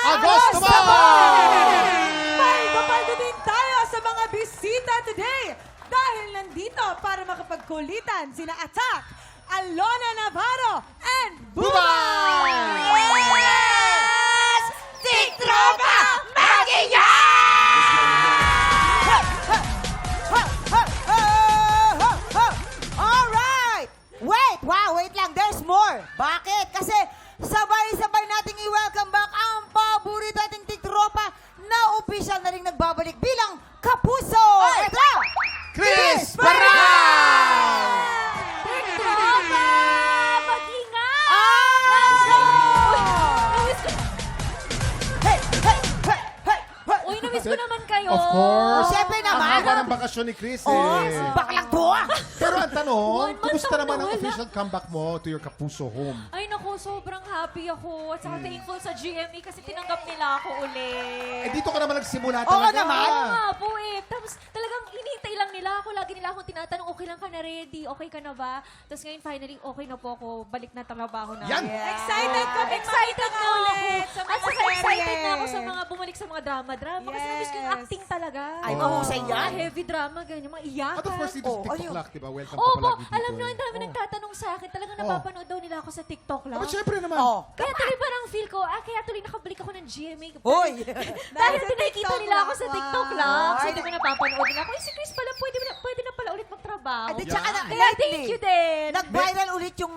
Agosto mo! Paldo din tayo sa mga bisita today dahil nandito para makapagkulitan sina Attack, Alona Navarro, and Bubay! Yes! Tiktropa! Alright! Wait lang. There's more. Bakit? Kasi sabay-sabay nating i-welcome back ang paborito ating tiktropa na opisyal na rin nagbabalik bilang Kapuso! Ito! Chris Baray! Tiktropa! Mag-ingat! Hey! Uy, namiss ko naman kayo. Of course. Siyempre Ang naman. haba ng bakasyon ni Chris Oh, eh. baklang to ah! Pero ang tanong, 1 month kumusta ako naman ang nawala. official comeback mo to your Kapuso home? Ay naku, sobrang happy ako. At saka thankful sa GMA kasi tinanggap nila ako ulit. Eh, dito ka naman nagsimula Oo talaga. naman. Oo nga po eh. Tapos talagang inintay lang nila ako. Lagi nila akong tinatanong, okay lang ka na ready? Okay ka na ba? Tapos ngayon finally, okay na po ako. Balik na trabaho na. Yan! Excited kami Excited na ako. ulit sa At mga saka excited series. na ako sa mga bumalik sa mga drama-drama. Kasi namiss ko yung Yes. acting talaga. Ay, mahusay yan. Mga heavy drama, ganyan, mga iyakan. At of course, dito sa Oh, TikTok ano? Lock, diba? Welcome ka Opo, palagi dito. alam nyo, ang dami Oh. nagtatanong sa akin. Talagang Oh. napapanood daw nila ako sa TikTok lang. Aba, syempre naman. Oh. Kaya tuloy parang feel ko, kaya tuloy nakabalik ako ng GMA. Hoy! Dahil sa nakikita TikTok nila ako sa lang. TikTok lang. So, Ay, di ba napapanood nila ako? Eh, si Chris pala, pwede na pala ulit magtrabaho. At tsaka na, Kaya thank you din. Nag-viral ulit yung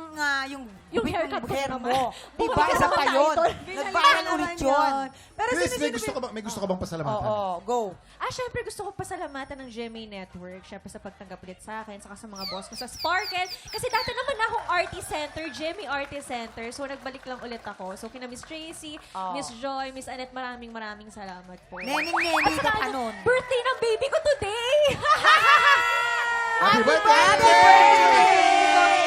haircut ko hair naman. mo. Diba? Bumalik Isa naman pa tayo yun. doon. Nag-viral ulit yun. Pero Chris, sino-sino may gusto ka bang pasalamatan? Oo, go. Syempre gusto ko pasalamatan ng GMA Network. Syempre sa pagtanggap ulit sa akin, saka sa mga boss ko sa Sparkle. Kasi dati naman akong Artist Center, GMA Artist Center. So nagbalik lang ulit ako. So kina Miss Tracy, Oh. Miss Joy, Miss Annette, maraming salamat po. Neneng-neni ka pa nun. Birthday ng baby ko today! Happy Happy birthday!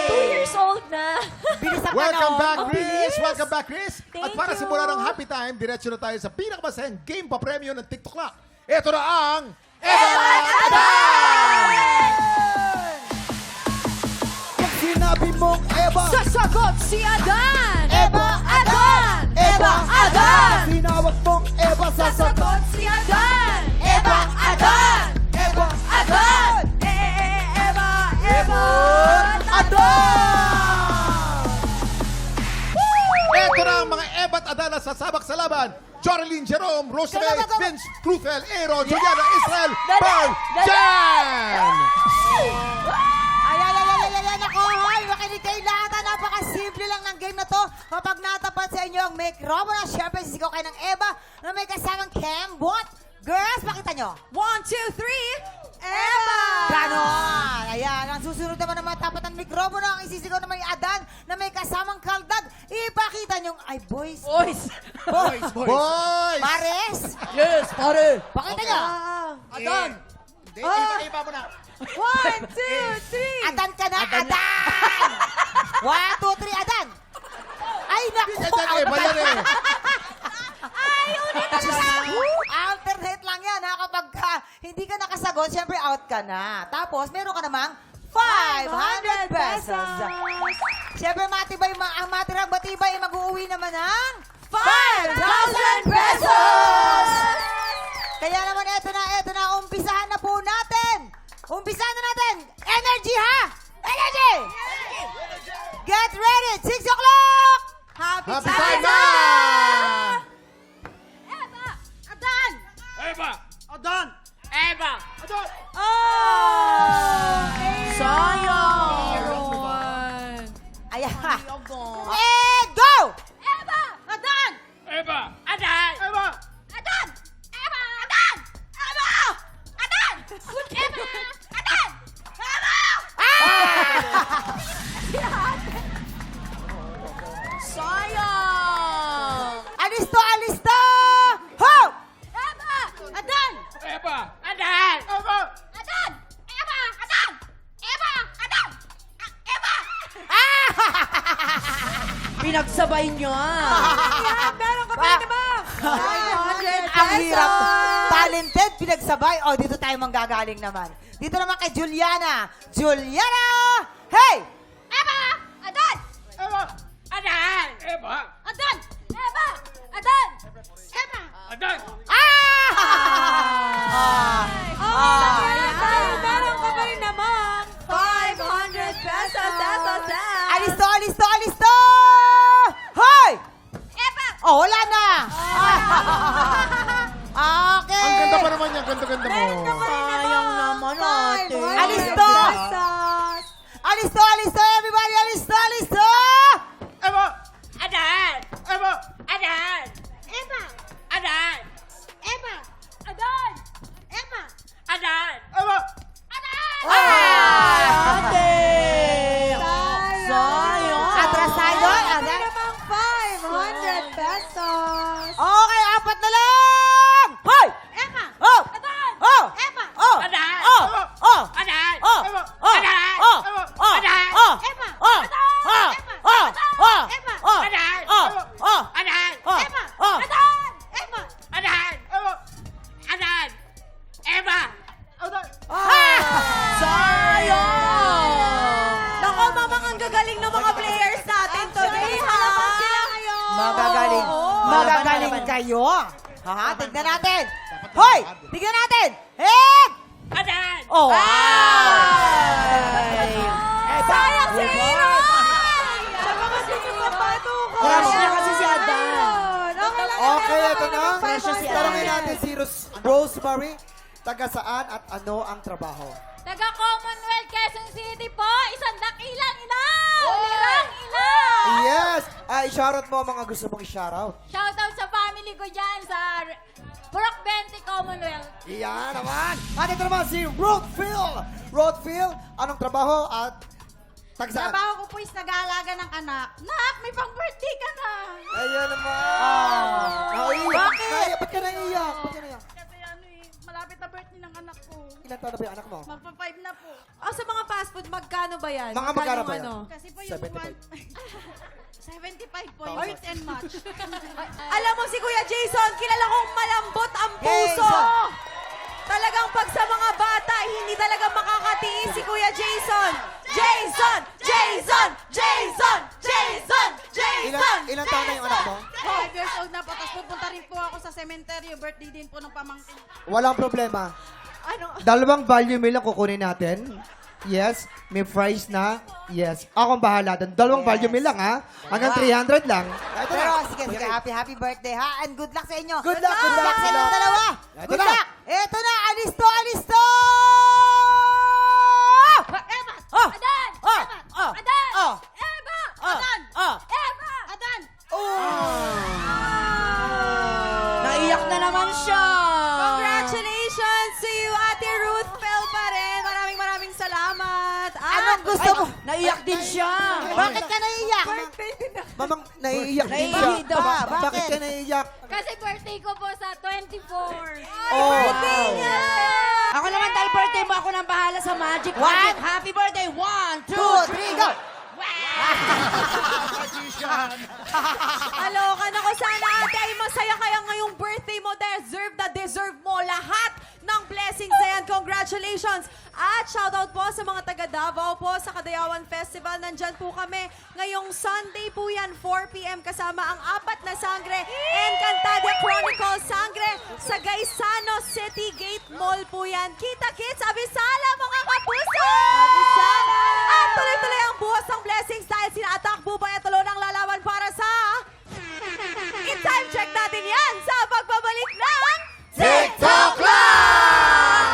2 years old na. Bilis ang Welcome panahon. back, Ang Chris! bilis. Welcome back, Chris! Thank At para you. simula ng happy time, diretso na tayo sa pinakamasayang game pa-premyo ng TikTok Lock. Ito na ang... Pag sinabi mong Eva, Sasagot si Adan! Eva Adan! Eva Adan! tinawag mong Eva, sasagot. si Adan! Eva Adan! Eva, Adan! Eva! Adan! Ito na ang mga Ebat Adana sa sabak sa laban. Joreline Jerome, Rosemary, Go. Vince, Truthel, Aaron, Juliana, Israel, Pearl, Jan! Ayan, ako, hoy, makinig kayo lahat. Napakasimple lang ng game na to. Kapag natapat sa inyo ang microphone, syempre sisigaw kayo ng Eva na may kasamang Kembot. Girls, pakita nyo. 1, 2, 3, Eva! Ganon! Ayan, ang susunod naman ng mga tapat ng mikropono, ang isisigaw naman ni Adan na may kasamang kaldag. Ipakita nyo, ay boys. Boys! Boys! Pares! Yes, pare. Pakita nyo. Adan. Iba mo na. 1, 2, 3! Adan ka na, Adan! 1, 2, 3, Adan! Ay, naku! Yan, Eva yan eh. Alternate lang yan, ha? Kapag hindi ka nakasagot, syempre out ka na. Tapos, meron ka namang 500 pesos. Syempre, matibay, ang matirang matibay, mag-uuwi naman ng 5,000 pesos! Kaya naman, eto na, umpisahan na po natin. Umpisahan na natin. Energy, ha? Energy! Get ready, 6 o'clock! Happy time na! Adan! Adan. Oh! Sayang! Ayan. Go! Eva! Adan! Eva. Adan! Eva. Adan! Eva! Adan! Eva! Adan! Eva! Adan! Eva! Sayang! Alisto! Ho! Eva! Adan! Eva. Adan! Eva. Adan! Eva! Adan! Eva! Adan! Eva! Pinagsabay niyo. Ayan, meron ka pa ba? 500 Ang hirap. Talented, pinagsabay. O, dito tayo manggagaling naman. Dito naman kay Juliana. Juliana! Hey! Eva! Adan! Eva. Adan! Eva. Adan! Eva! Adan! Okay. Ang ganda pa naman niya. Ganda-ganda mo. Sayang naman ate. Alisto! Alisto, everybody! Alisto! Eva! Adan! Eva! Adan! Emma! Adan! Emma! Adan! Emma! Adan! Eva! Ate! Sayang. Atrasado. Ano namang 500 pesos. Okay, 4 na lang! Hoy! Emma! Oh! Adan! Oh! Emma! Oh! Adan! Oh! Oh! Adan! Oh! Eva! Oh! Adan! Oh! Eva! Oh! Adan! Oh! Emma! Oh! Adan! Oh! Emma! Oh! Oh! Emma! Oh! Adan! Oh! Oh! Adan! Oh! Emma! Oh! Adan! Emma! Adan! Eva! Adan! Emma! Eva! Sayang. Nako, mamang ang gagaling ng mga players natin today, ha? Magagaling. Oo. Magagaling kayo. Ha? Tignan natin. Hoy! Tignan natin. Head! Adan! Oh! Sayang si Aaron! Siya pa kasi sumapato ko. Crush niya kasi si Adan. Okay lang. Okay, meron ito kami na. ng 500 Tanungin pesos. natin si Rosemary. Taga saan at ano ang trabaho? Taga Commonwealth, Quezon City po! Isang dakilang ilaw! Lirang ilaw! Yes! I-shoutout mo ang mga gusto mong i-shoutout. Shoutout sa family ko dyan sa Purok 20 Commonwealth. Iyan naman! At ito naman si Roadfield! Roadfield, anong trabaho at taga saan? Trabaho ko po is nag-aalaga ng anak. Nak, may pang-birthday ka na. Ayan naman! Naiiyak! Bakit? Ba't ka naiiyak? Ba't ka naiiyak? Kasi malapit na birthday ng anak ko. Ilan taon na ba yung anak mo? Magpa-5 na po. Sa mga fast food, magkano ba yan? Mga magkano ba yan? Kasi po yung 75 po yung mix and match. Alam mo si Kuya Jason, kilala kong malambot ang puso. Jason! Talagang pag sa mga bata, hindi talaga makakatiis si Kuya Jason. Jason! Jason! Jason! Jason! Jason! Ilan taon na yung anak mo? 5 years old na po. Tapos pupunta rin po ako sa cemetery. Birthday din po ng pamangkin. Walang problema. Ano? Dalawang value meal ang kukunin natin. Yes. May fries na. Yes. Akong bahala doon. Dalawang Yes. value meal lang, ha? Hanggang 300 lang. Ito Pero na. sige, happy birthday ha. And good luck sa inyo. Good luck, good Good luck luck, sa good inyong luck. dalawa. Ito Good na. luck. Ito na, alisto! Emma! Oh! Adan! Oh! Emma! Oh! Adan! Oh! Emma! Oh! Adan! Oh! Emma! Adan! Naiyak na naman siya. Congratulations to you, Ate Ruth Fel pa rin. Maraming salamat. Anong gusto mo? Naiyak din siya. Bakit ka naiiyak? Mamang, naiiyak din siya. Naiiyak daw. Bakit Bakit? ka naiiyak? Kasi birthday ko po sa 24. Oh, Birthday niya! Ako naman dahil birthday mo, ako nang bahala sa Magic One. Magic. Happy birthday! 1, 2, 2, 3, go! Aloka na ko sana ate ay masaya kaya ngayong birthday mo. Deserve mo lahat ng blessings na yan. Congratulations! At shoutout po sa mga taga Davao po sa Kadayawan Festival. Nandyan po kami. Ngayong Sunday po yan, 4 p.m. kasama ang Apat na Sangre and Cantadia Chronicles Sangre sa Gaisano City Gate Mall po yan. Kita-kits, abisala mga kapuso! Abisala! At tuloy-tuloy ang buhos ng blessings dahil sina Atak, Bubay at Talon ang lalaban para sa... I-time check natin yan sa pagbabalik ng... TikTok Clock!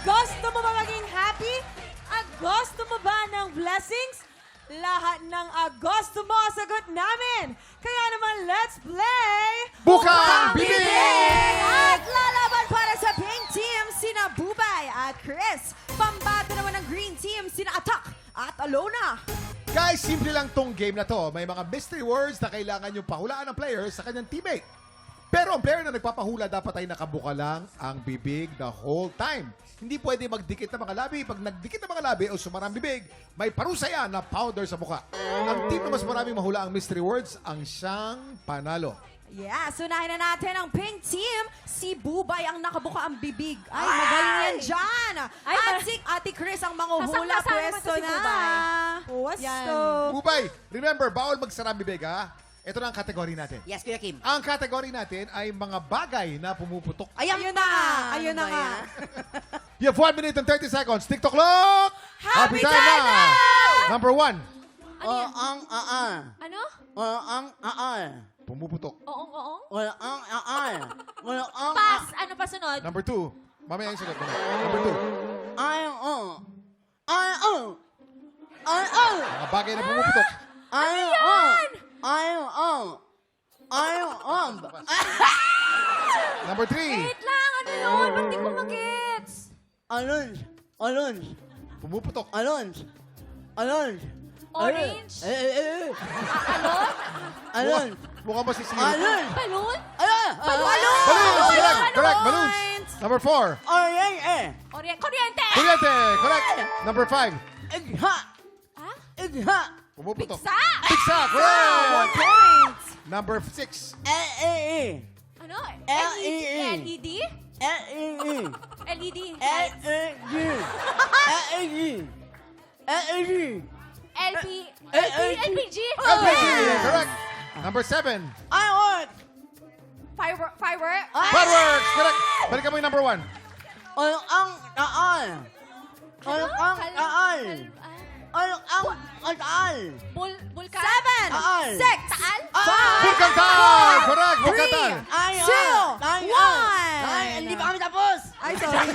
Gusto mo ba maging happy? Gusto mo ba ng blessings? Lahat ng gusto mo, sagot namin. Kaya naman, let's play... Bukang Bibig! At lalaban para sa Pink Team, sina Bubay at Chris. Pambata naman ng Green Team, sina Atak at Alona. Guys, simple lang tong game na to. May mga mystery words na kailangan yung pahulaan ng player sa kanyang teammate. Pero ang player na nagpapahula dapat ay nakabuka lang ang bibig the whole time. Hindi pwede magdikit ng mga labi. Pag nagdikit ng mga labi o sumarang bibig, may parusa yan na powder sa mukha. Ang team na mas maraming mahula ang mystery words ang siyang panalo. Yeah, sunahin na natin ang Pink Team. Si Bubay ang nakabuka ang bibig. Ay, magaling yan dyan. Ay, At si Ate Chris ang manguhula. Kasang-kasama Pwesto si na. Bubay. Pwesto. Bubay, remember, bawal magsara ang bibig, ha? Ito na ang kategory natin. Yes, Kuya Kim. Ang kategory natin ay mga bagay na pumuputok. Ayan Ayun pa. na nga. Ayun Ano na ba nga. yan? You have 1 minute and 30 seconds. TikTok clock! Happy time na! Number 1. Ano? Walang aal. Pumuputok. Oo. Walang aal. Walang Pass. Ano pa sunod? Number 2. Mamaya yung sagot. Number 2. Mga bagay na pumuputok. Number 3. Wait lang. Ano yun? Ba't di ko mag-gets? Alon. Pumuputok. Orange? Alon. Mukha ba si Siri? Balloon? Balloons! Correct. Balloons. Number 4. Kuryente? Kuryente. Correct. Number 5. Pumuputok. Sa? Pizza. Correct. Number 6. Ano? LED. LED? LED. LPG? LPG. Correct. Number 7. Firework? Fireworks. Correct. Balikan mo yung number 1. Vulkan? 7, 6, Taal? Bulkantal. Correct. Bulkantal. 2, 1. Hindi pa kami tapos. Ay, sorry.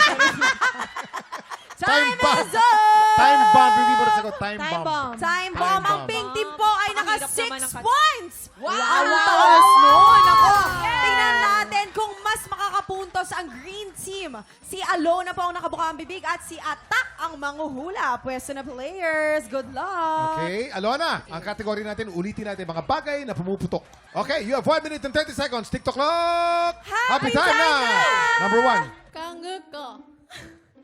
Time bomb. is up! Time bomb. Hindi mo nasagot. Time Time bomb. bomb. Time bomb. Ang bomb. pink team po ay naka Ang hirap naman 6 ng points. Wow! Ang taas nun. Ako. Tingnan natin kung mas makakapuntos ang green team. Si Alona po ang nakabuka ang bibig at si Attack ang manguhula. Pwesto na players. Good luck. Okay, Alona, ang kategory natin, ulitin natin mga bagay na pumuputok. Okay, you have 1 minute and 30 seconds. TikTok clock! Happy time na! time na! Number 1, Kangguk ko.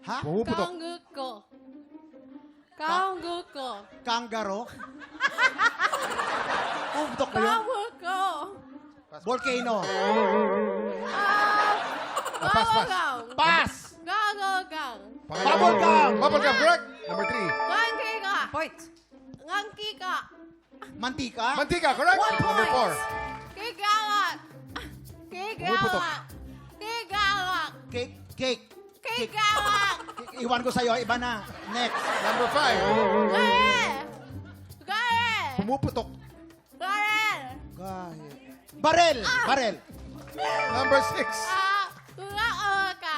pumuputok. Kangguk ko. Kangguk ko. Kangaroo. Pumuputok ba yun? Kangguk ko. Volcano. Pass. Pass. Gagagang. Bubblegum. Bubblegum, correct. Number 3, Ngangkika. Point. Ngangkika. Mantika. mantika, correct. 1 Number point. 4, Kigawat. Pumuputok. Kigawat. Cake. Kigawat. Iwan ko sa'yo. Iba na. Next. number 5, Gare. pumuputok. Gare. Barel. Ah. Barel. Number 6, Ungaka.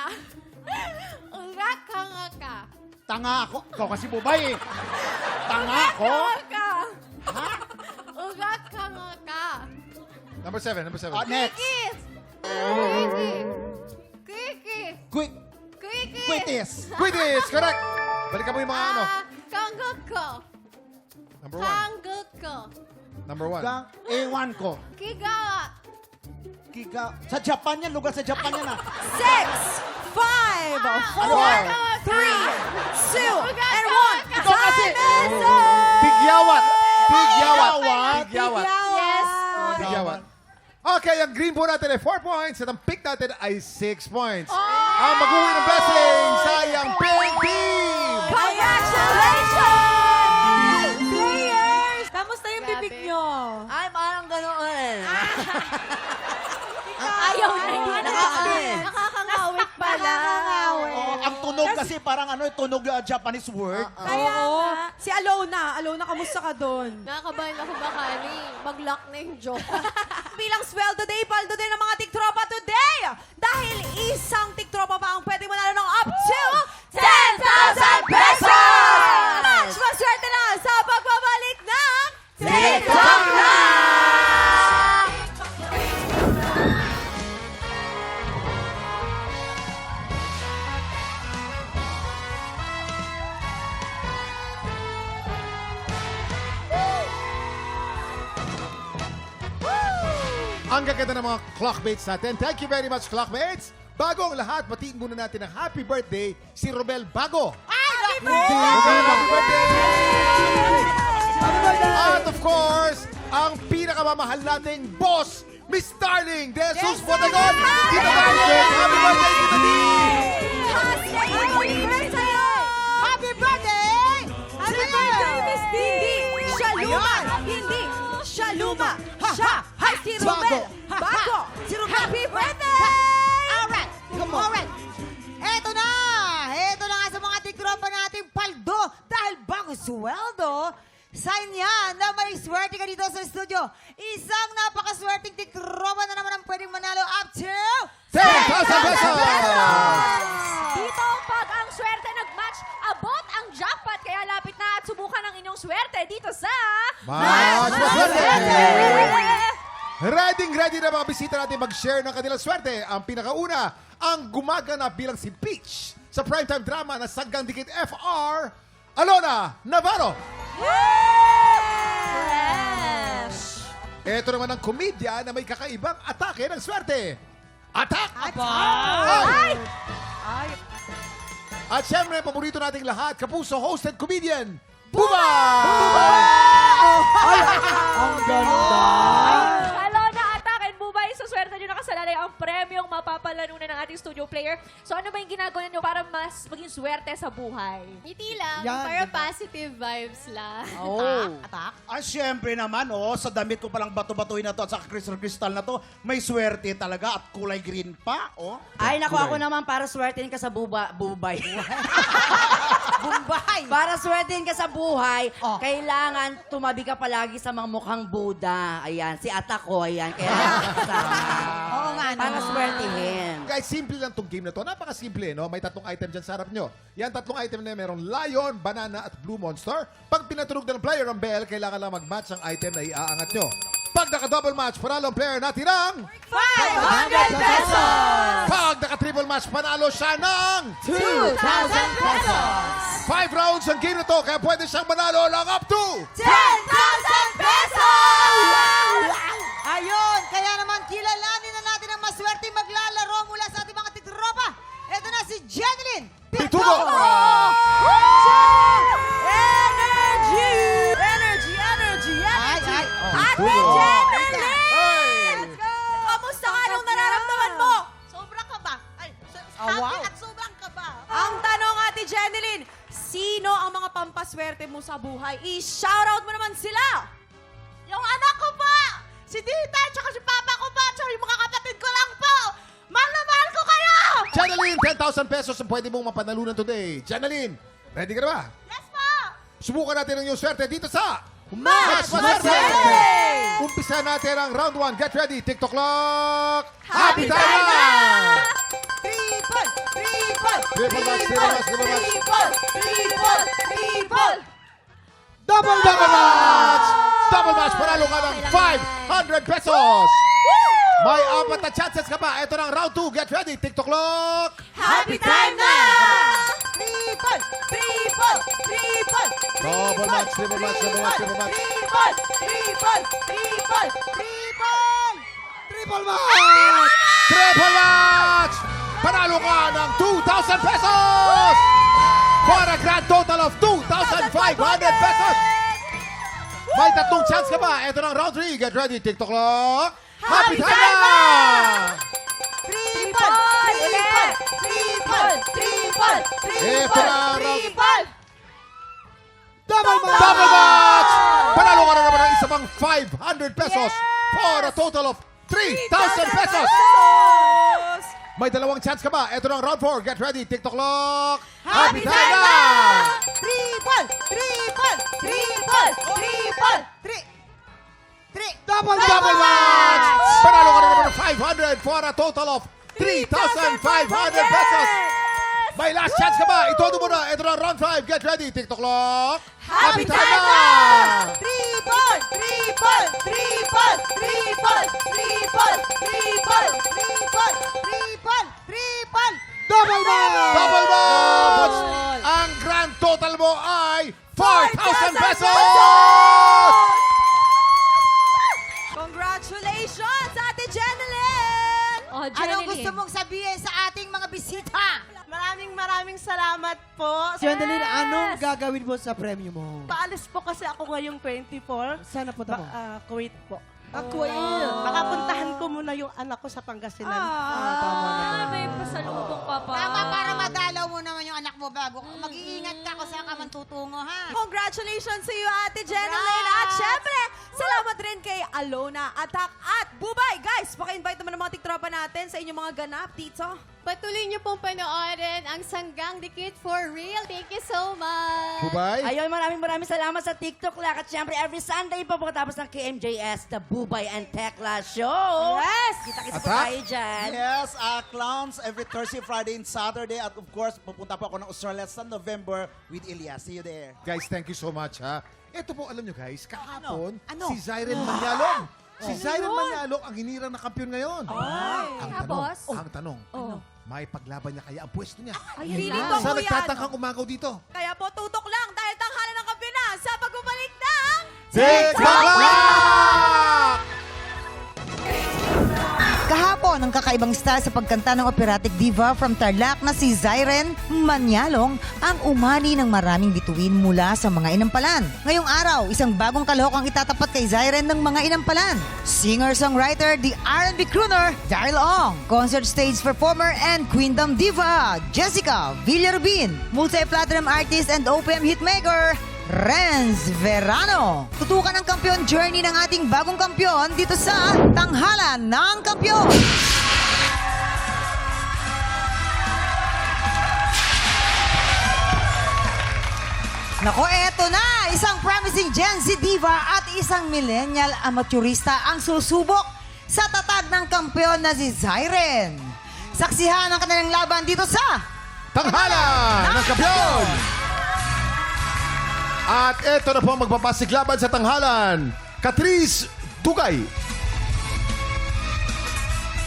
Ungaka. Tanga ako. Ikaw kasi bubay eh. Tanga ako. Ungaka. Ungaka. number 7, Next. Kiss. Kiki. Quick. Kiki. Quitis. Quidditch, correct. Balikan mo yung mga ano. Kangguk ko. Number 1, Kangguk ko. number 1. Ewan ko. Kigawat. Sa Japan yan. Lugar sa Japan yan ah. 6, 5, 4, 3, 2, and 1. Ikaw kasi. Time is up! Tigyawat. Tigyawat. Tigyawat. Tigyawat. Okay, ang green po natin ay 4 points at ang pink natin ay 6 points. Ang mag-uwi ng blessing sa iyang pink team! Congratulations! Players! Kamusta yung bibig nyo? Ay, parang ganoon. Ayaw na. Hindi Nakakawit. Nakakangawit pala. Oh, ang tunog kasi parang tunog Japanese word. Kaya si Alona, kamusta ka doon? Nakakabahan ako baka mag-lock na yung joke. Bilang sweldo day, paldo din ng mga tiktropa today! Dahil isang tiktropa pa ang pwede manalo ng up to 10,000 pesos! Mas maswerte na sa pagbabalik ng TikTok Live! Ang gaganda ng mga clockmates natin. Thank you very much, clockmates. Bago ang lahat, batiin muna natin ng happy birthday si Romel Bago. Happy Romel, happy birthday! Happy birthday! At of course, ang pinakamamahal nating boss, Miss Starling De Jesus Botagon. Tita Darling, happy birthday, Tita D! Happy birthday! Happy birthday! Happy birthday, Miss D! Hindi siya luma! Hindi siya luma! Siya ay si Romel! Bago! Si Romel! Happy birthday! Alright. Alright. Eto na. Eto na nga sa mga tiktropa nating paldo. Dahil bago sweldo, sign yan na may swerte ka dito sa studio. Isang napakaswerteng tikroba na naman ang pwedeng manalo up to 10,000 pesos! Dito, pag ang swerte nag-match, abot ang jackpot. Kaya lapit na at subukan ang inyong swerte dito sa... Match na swerte! Swerte! Ready na mga bisita natin mag-share ng kanilang swerte. Ang pinakauna, ang gumaganap bilang si Peach sa primetime drama na Saggang Dikit FR, Alona Navarro. Fresh! Ito naman ang komedya na may kakaibang atake ng swerte. Attack! Ay! Ay! At syempre, paborito nating lahat, kapuso hosted comedian, Buba! Ang ganda! Hello na Attack and Bubay. Sa swerte nyo nakasalalay ang premyong mapapalanunan ng ating studio player. So ano ba yung ginagawa nyo para mas maging swerte sa buhay? Hindi lang, Yan, para ganda. positive vibes lang. Attack. Ah, syempre naman, sa damit ko palang bato-batuin na to at sa crystal na to, may swerte talaga at kulay green pa, Ay, naku, ako naman para swertein ka sa bubay. Bombay. Para swertein ka sa buhay, Oh. kailangan tumabi ka palagi sa mga mukhang Buddha. Ayan, si Attack ko, ayan. Kaya Oo nga para naman. swertihin. Guys, simple lang tong game na to. Napakasimple, no? May tatlong item dyan sa harap nyo. Yan, tatlong item na merong lion, banana, at blue monster. Pag pinatunog ng player ang bell, kailangan lang mag-match ang item na iaangat nyo. Pag naka-double match, panalo ang player natin ng 500 pesos! Pag naka-triple match, panalo siya ng 2,000 pesos! 5 rounds ang game na to, kaya pwede siyang manalo lang up to 10,000 pesos! Ayun, kaya naman kilalanin na natin ang maswerte maglalaro mula sa ating mga tikropa. Ito na si Jeneline Pitugo! Energy! Energy! Energy! Ay, ay. Ate Pitugo. Jeneline! Hey! Kamusta ka? Anong nararamdaman mo? Sobra ka ba? Ay, Ah, wow. at sobrang ka ba? Ang tanong, Ate Jeneline, sino ang mga pampaswerte mo sa buhay? I-shoutout mo naman sila! Yung anak ko pa! Si tita, tsaka si papa ko pa, tsaka yung mga kapatid ko lang po! Mahal na mahal ko kayo! Janeline, 10,000 pesos ang pwede mong mapanalunan today. Janeline, ready ka na ba? Yes po! Subukan natin ang iyong swerte dito sa Match Maswerte! Maswerte! Umpisa natin ang round 1. Get ready. TikTok clock. Happy time na! Triple! Triple! Triple match, triple match, triple match. Triple! Triple! Triple! Double match! Double match. Panalo ka ng 500 pesos. May 4 na chances ka pa. Ito na ang round 2. Get ready. TikTok clock. Happy time na! Triple! Triple! Triple! Double match, triple match, double match, triple match. Triple! Triple! Triple! Triple! Triple match! Triple match! Panalo ka ng 2,000 pesos! For a grand total of 2,500 pesos! May 3 chance ka ba? Ito na ang round 3. Get ready. TikTok clock. Happy time na! Triple! Triple! Triple! Triple! Ito na ang round... Triple! Double match! Double match! Panalo ka na naman ng isa pang 500 pesos for a total of 3,000 pesos! May 2 chance ka ba? Ito na ang round 4. Get ready. TikTok clock. Happy time na! Triple! Triple! Triple! Triple! Double Double match! Panalo ka na naman ng 500 for a total of 3,500 pesos! May last chance ka ba? Itodo mo na. Ito na ang round 5. Get ready. TikTok clock. Happy time na! Triple! Triple! Triple! Triple! Triple! Triple! Triple! Triple! Triple! Double match! Double match! Ang grand total mo ay 4,000 pesos! Congratulations, Ate Jeneline! Oh, Anong Jeneline. gusto mong sabihin sa ating mga bisita? Maraming salamat po. Jeneline, anong gagawin mo sa premyo mo? Paalis po kasi ako ngayong 24. Sana punta mo? Kuwait po. Kuwait. Makapuntahan ko muna yung anak ko sa Pangasinan. Ah, may pasalubong pa pa. Tama, para madalaw mo naman yung anak mo bago. Mag-iingat ka kung saan ka man tutungo, ha? Congratulations sa iyo, Ate Jeneline. At syempre, salamat rin kay Alona, Attack at Bubay, guys, paki-invite naman ng mga tiktropa natin sa inyong mga ganap dito. Patuloy niyo pong panoorin ang Sanggang Dikit for Real. Thank you so much. Bubay? Ayun, maraming salamat sa TikTok Lack. At syempre, every Sunday po pagkatapos ng KMJS, The Bubay and Tekla Show. Yes! Kita-kita po Attack? tayo dyan. Yes, Clowns every Thursday, Friday, and Saturday. At of course, pupunta po ako ng Australia sa November with Elias. See you there. Guys, thank you so much, ha? Ito po, alam nyo guys, kahapon, Ano? si Zyren Manyalong. Si Zyren Manyalong ang hinirang na kampiyon ngayon. Ang Tapos? tanong, may paglaban niya kaya ang pwesto niya. Feeling ko Sa po yan. nagtatangkang umagaw dito. Kaya po, tutok lang dahil tanghalan ng kampiyon sa pagbabalik ng... TikTok! Kahapon, ang kakaibang style sa pagkanta ng operatic diva from Tarlac na si Zyren Manyalong ang umani ng maraming bituin mula sa mga inampalan. Ngayong araw, isang bagong kalahok ang itatapat kay Zyren ng mga inampalan. Singer-songwriter, the R&B crooner, Daryl Ong. Concert stage performer and Queendom diva, Jessica Villarubin. Multi-platinum artist and OPM hitmaker, Renz Verano. Tutukan ang kampiyon journey ng ating bagong kampiyon dito sa Tanghalan ng Kampiyon. Nako, eto na! Isang promising Gen Z diva at isang millennial amateurista ang susubok sa tatag ng kampiyon na si Zyren. Saksihan ang kanilang laban dito sa Tanghalan ng Kampiyon! At ito na po ang magpapasiglaban sa tanghalan. Catrice Dugay.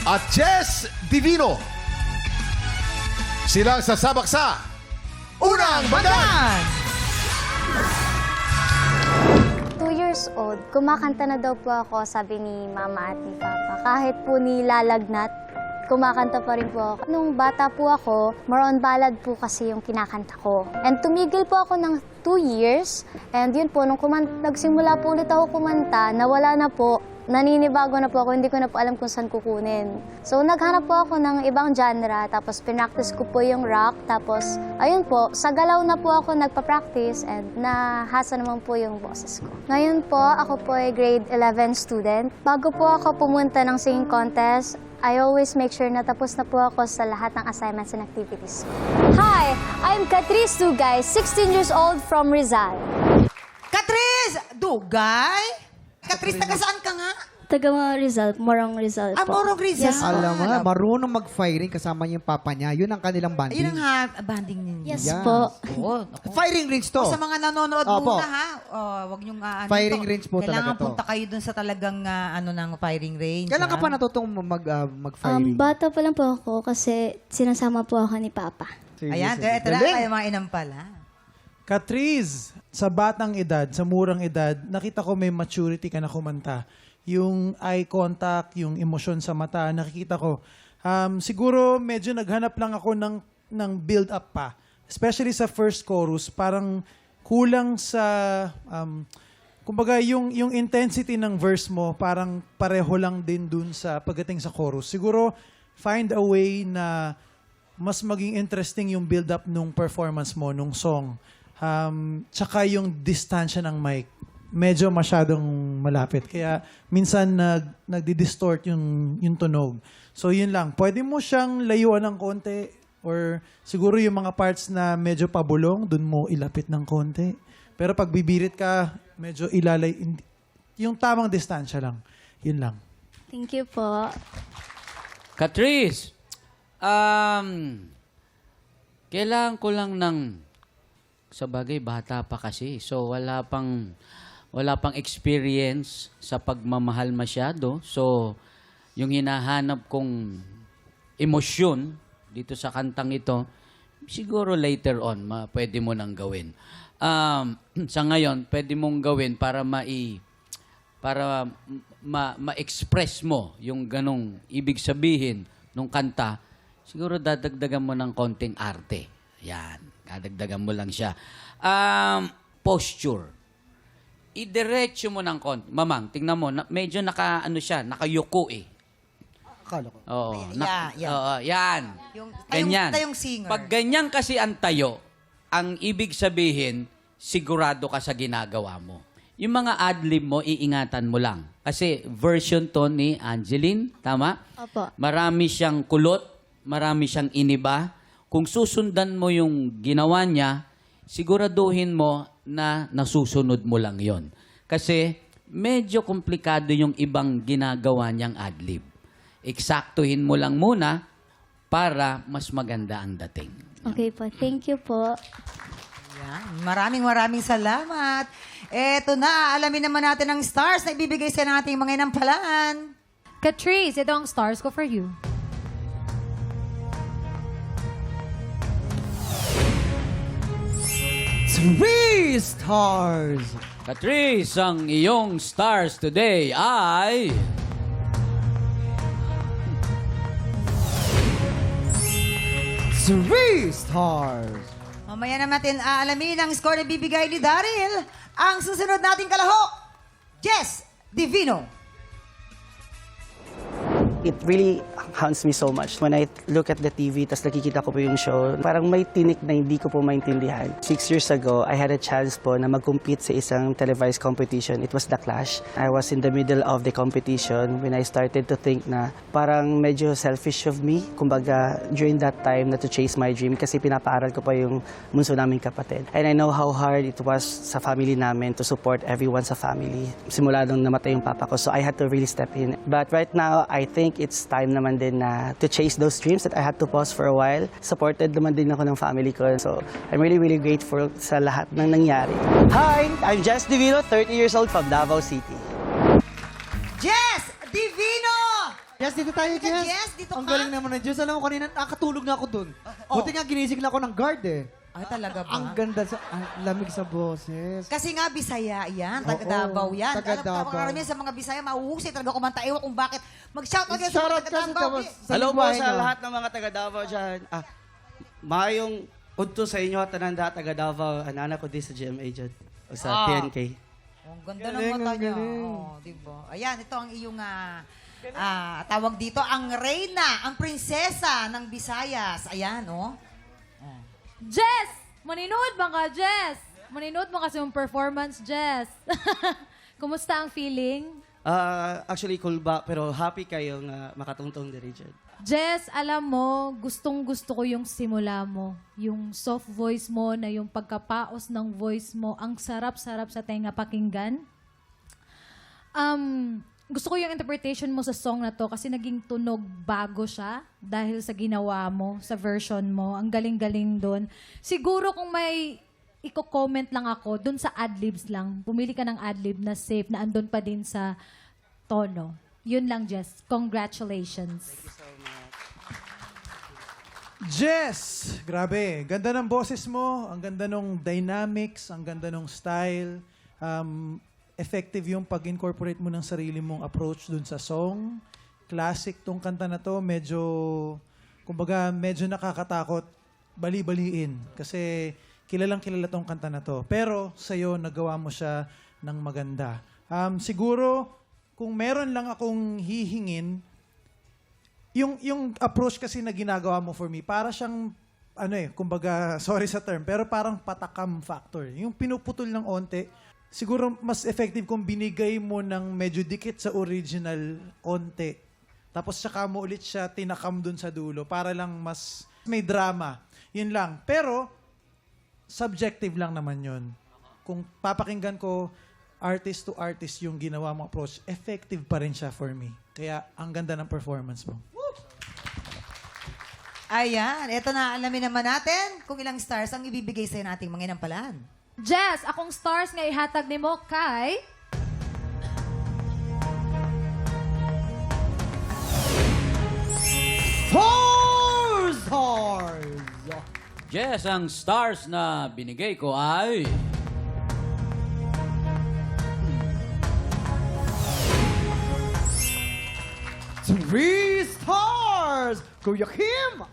At Jess Divino. Silang sasabak sa Unang Bandan! 2 years old, kumakanta na daw po ako, sabi ni Mama at ni Papa. Kahit po nilalagnat, kumakanta pa rin po ako. Nung bata po ako, more on ballad po kasi yung kinakanta ko. And tumigil po ako ng 2 years. And yun po, nung nagsimula po ulit ako kumanta, nawala na po. Naninibago na po ako, hindi ko na po alam kung saan kukunin. So naghanap po ako ng ibang genre, tapos pinractice ko po yung rock. Tapos ayun po, sa galaw na po ako nagpa-practice and nahasa naman po yung boses ko. Ngayon po, ako po ay grade 11 student. Bago po ako pumunta ng singing contest, I always make sure na tapos na po ako sa lahat ng assignments and activities. Hi, I'm Catrice Dugay, 16 years old from Rizal. Catrice Dugay? Catrice, taga saan ka nga? Taga Rizal, Morong Rizal po. Morong Rizal. Alam mo na, marunong mag-firing kasama niya yung papa niya. Yun ang kanilang banding. Yun ang banding ninyo. Yes Yeah. po. Oo. Firing range to. Sa mga nanonood Opo. muna ha, wag niyong Firing range po kailangan talaga to. punta kayo dun sa talagang ng firing range. Kailan ka ha? pa natutong mag-firing? Bata pa lang po ako kasi sinasama po ako ni Papa. Sige, Ayan, sige. ito na Galing. kayo mga inampala. Catrice, sa batang edad, sa murang edad, nakita ko may maturity ka na kumanta. Yung eye contact, yung emosyon sa mata, nakikita ko. Siguro medyo naghanap lang ako ng build-up pa. Especially sa first chorus, parang kulang sa... kumbaga, yung intensity ng verse mo, parang pareho lang din dun sa pagdating sa chorus. Siguro, find a way na mas maging interesting yung build-up nung performance mo, nung song. Tsaka yung distansya ng mic, medyo masyadong malapit. Kaya minsan nagdi-distort yung tunog. So yun lang. Pwede mo siyang layuan ng konti or siguro yung mga parts na medyo pabulong, dun mo ilapit ng konti. Pero pag bibirit ka, medyo yung tamang distansya lang. Yun lang. Thank you po. Catrice, kailangan ko lang ng sa bagay, bata pa kasi. So, wala pang experience sa pagmamahal masyado. So, yung hinahanap kong emosyon dito sa kantang ito, siguro later on, pwede mo nang gawin. Sa ngayon, pwede mong gawin para ma-express mo yung ganong ibig sabihin nung kanta. Siguro dadagdagan mo ng konting arte. Yan. Dadagdagan mo lang siya. Posture. Idiretso mo ng konti. Mamang, tingnan mo, medyo nakayuko eh. Akala ko. Oo. Yeah. Oo, yan. Ganyan. Tayong singer. Pag ganyan kasi ang tayo, ang ibig sabihin, sigurado ka sa ginagawa mo. yung mga adlib mo, iingatan mo lang. Kasi version to ni Angeline, tama? Opo. Marami siyang kulot, marami siyang iniba. Kung susundan mo yung ginawa niya, siguraduhin mo na nasusunod mo lang yon. Kasi medyo komplikado yung ibang ginagawa niyang adlib. Eksaktuhin mo lang muna para mas maganda ang dating. Okay po. Thank you po. Yan. Maraming salamat. Eto na, alamin naman natin ang stars na ibibigay sa nating mga inampalaan. Catrice, ito ang stars ko for you. Three stars. Catrice, ang iyong stars today ay... Three stars. Mamaya naman natin aalamin ang score na bibigay ni Daryl. Ang susunod nating kalahok, Jess Divino. It really haunts me so much. When I look at the TV, tas nakikita ko po yung show, parang may tinik na hindi ko po maintindihan. 6 years ago, I had a chance po na mag-compete sa isang televised competition. It was The Clash. I was in the middle of the competition when I started to think na parang medyo selfish of me. Kumbaga, during that time na to chase my dream kasi pinapaaral ko pa yung bunso naming kapatid. And I know how hard it was sa family namin to support everyone sa family. Simula nung namatay yung papa ko, so I had to really step in. But right now, I think it's time naman din na to chase those dreams that I had to pause for a while. Supported naman din ako ng family ko. So, I'm really grateful sa lahat ng nangyari. Hi! I'm Jess Divino, 30 years old from Davao City. Jess Divino! Yes, dito tayo, Halika, Jess. Jess, dito Ang ka. galing naman ng Diyos. Alam mo, kanina nakatulog na ako dun. Buti nga ginising na ako ng guard eh. Ay, talaga ba? Ang ganda, ang lamig sa boses. Kasi nga, Bisaya yan. Taga Oo, Davao yan. taga Davao. Karamihan sa mga Bisaya, mauhusay talaga kumanta. Ewan kung bakit. Mag-shoutout kayo sa Shoutout mga ka sa taga Davao. Davao. Hello po lingwahe sa nyo. lahat ng mga taga Davao dyan. Mayong udto sa inyo at tananda taga Davao. Anana ko di sa GMA dyan. O sa TNK. Ang ganda ng Galing, mata ang niya. galing. Oh, diba? Ayan, ito ang iyong tawag dito, ang reyna, ang prinsesa ng Visayas. Ayan, oh. Jess! Maninood ba ka, Jess? Maninood mo kasi yung performance, Jess. Kumusta ang feeling? Actually, cool ba? Pero happy kayong makatungtong diri dyan. Jess, alam mo, gustong-gusto ko yung simula mo. Yung soft voice mo, na yung pagkapaos ng voice mo, ang sarap-sarap sa tenga pakinggan. Gusto ko yung interpretation mo sa song na to kasi naging tunog bago siya dahil sa ginawa mo, sa version mo. Ang galing-galing doon. Siguro kung may i-comment lang ako, doon sa adlibs lang. Pumili ka ng adlib na safe, na andun pa din sa tono. Yun lang, Jess. Congratulations. Jess! Grabe. Ganda ng boses mo. Ang ganda ng dynamics. Ang ganda ng style. Effective yung pag-incorporate mo ng sarili mong approach dun sa song. Classic tong kanta na to. Medyo, kumbaga, medyo nakakatakot bali-baliin. Kasi kilalang kilala tong kanta na to. Pero sa'yo, nagawa mo siya ng maganda. Siguro, kung meron lang akong hihingin, yung approach kasi na ginagawa mo for me, para siyang, kumbaga, sorry sa term, pero parang patakam factor. Yung pinuputol ng onte, siguro mas effective kung binigay mo ng medyo dikit sa original onte. Tapos saka mo ulit siya tinakam dun sa dulo para lang mas may drama. Yun lang. Pero, subjective lang naman yun. Kung papakinggan ko artist to artist yung ginawa mong approach, effective pa rin siya for me. Kaya, ang ganda ng performance mo. Ayan, eto na, alamin naman natin kung ilang stars ang ibibigay sa nating mga inampalaan. Jess, akong stars nga ihatag ni mo kay... Four stars! Yes, ang stars na binigay ko ay... Three stars! Kuya Kim!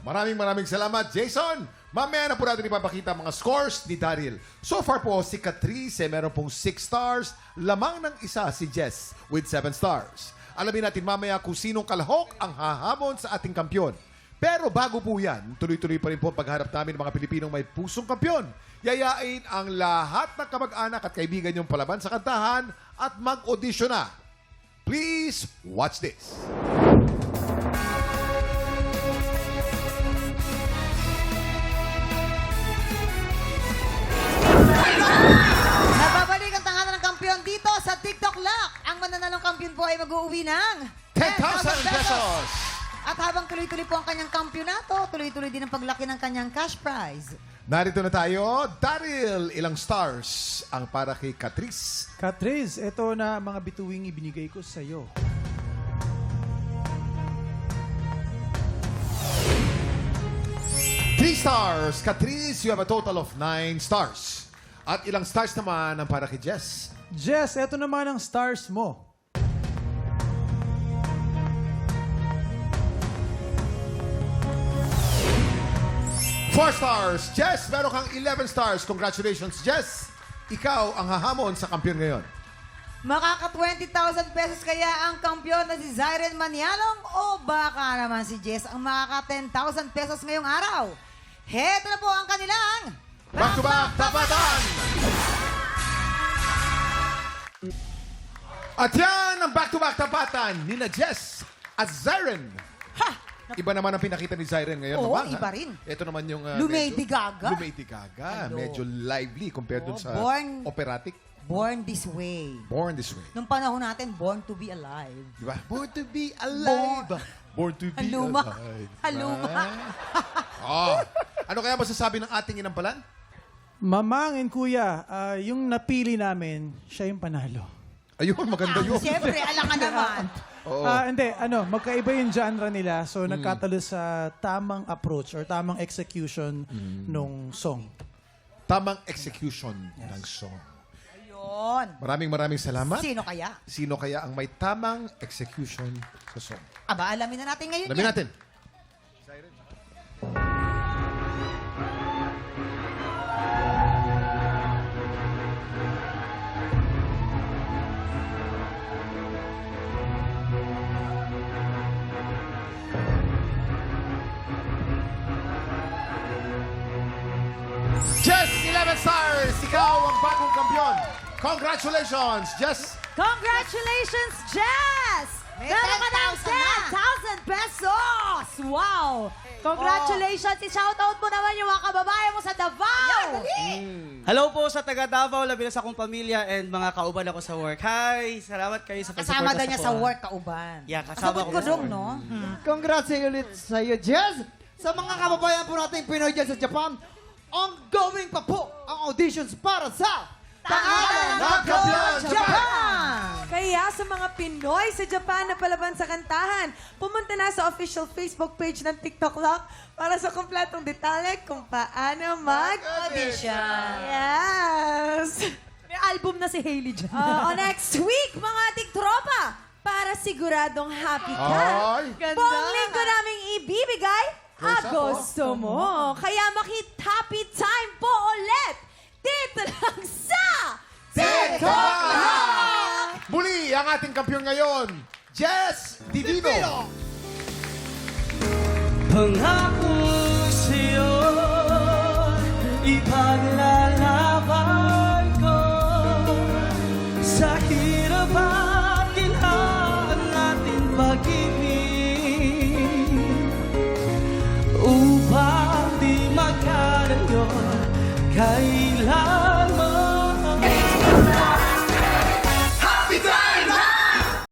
Maraming salamat, Jason. Mamaya na po natin ipapakita ang mga scores ni Daryl. So far po, si Catrice meron pong 6 stars. Lamang ng isa si Jess with 7 stars. Alamin natin mamaya kung sinong kalahok ang hahamon sa ating kampyon. Pero bago po yan, tuloy-tuloy pa rin po ang pagharap namin ng mga Pilipinong may pusong kampyon. Yayain ang lahat ng kamag-anak at kaibigan niyong palaban sa kantahan at mag-audition na. Please watch this. Nagbabalik ang tanghal ng kampiyon dito sa TikTok Lock. Ang mananalong kampiyon po ay mag-uuwi ng 10,000 pesos! At habang tuloy-tuloy po ang kanyang kampyonato, tuloy-tuloy din ang paglaki ng kanyang cash prize. Narito na tayo. Daryl, ilang stars ang para kay Catrice? Catrice, ito na mga bituing ibinigay ko sa'yo. Three stars. Catrice, you have a total of 9 stars. At ilang stars naman ang para kay Jess? Jess, ito naman ang stars mo. Four stars. Jess, meron kang 11 stars. Congratulations, Jess. Ikaw ang hahamon sa kampiyon ngayon. Makaka 20,000 pesos kaya ang kampiyon na si Zyren Manialong o baka naman si Jess ang makaka 10,000 pesos ngayong araw. Heto na po ang kanilang Back-to-back tapatan! At yan ang back-to-back tapatan ni na Jess at Zyren. Iba naman ang pinakita ni Zyren ngayon. Oo, Mamang, iba rin. Ito naman yung... Lady Gaga. Lady Gaga. Medyo lively compared dun sa born- operatic. Born This Way. Born This Way. Nung panahon natin, Born to be Alive. Diba? Born to be alive. Born to be Haluma. alive. Haluma. Oh. Ano kaya masasabi ng ating inampalan? Mamangin, kuya, yung napili namin, siya yung panalo. Ayun, maganda yun. Siyempre, alangan naman. Oo. Hindi, magkaiba yung genre nila. So, nagkatalo sa tamang approach or tamang execution nung song. Tamang execution ng song. Ayun. Maraming salamat. Sino kaya? Sino kaya ang may tamang execution sa song? Aba, alamin na natin ngayon Alamin yan. natin. Jess, 11 stars! Ikaw ang bagong kampiyon. Congratulations, Jess! Congratulations, Jess! May Meron ka ng 10,000 10,000 pesos! Wow! Congratulations! I-shoutout mo naman yung mga kababayan mo sa Davao! Hello po sa taga Davao, labi na sa akong pamilya and mga kauban ako sa work. Hi! Salamat kayo sa pag-support Kasama daw niya sa work, kauban. Yeah, kasama ko ko sa dong, work. no? Congrats ulit sa iyo, Jess! Sa mga kababayan po nating Pinoy dyan sa Japan, ongoing pa po ang auditions para sa Tangalan ng Kampiyon, Japan! Kaya sa mga Pinoy sa Japan na palaban sa kantahan, pumunta na sa official Facebook page ng TikTok Lock para sa kompletong detalye kung paano mag-audition. Yes! May album na si Hailey dyan. Next week, mga ating tropa, para siguradong happy ka. Ay! Buong linggo naming ibibigay, Close up, Agosto mo. Kaya makit-happy time po ulit dito lang sa TikTok Lock! Muli ang ating kampiyon ngayon, Jess Divino. Pangako sa'yo, ipaglalaban ko sa hirap at kailangan natin pag-ibig upang di magkalayo kailan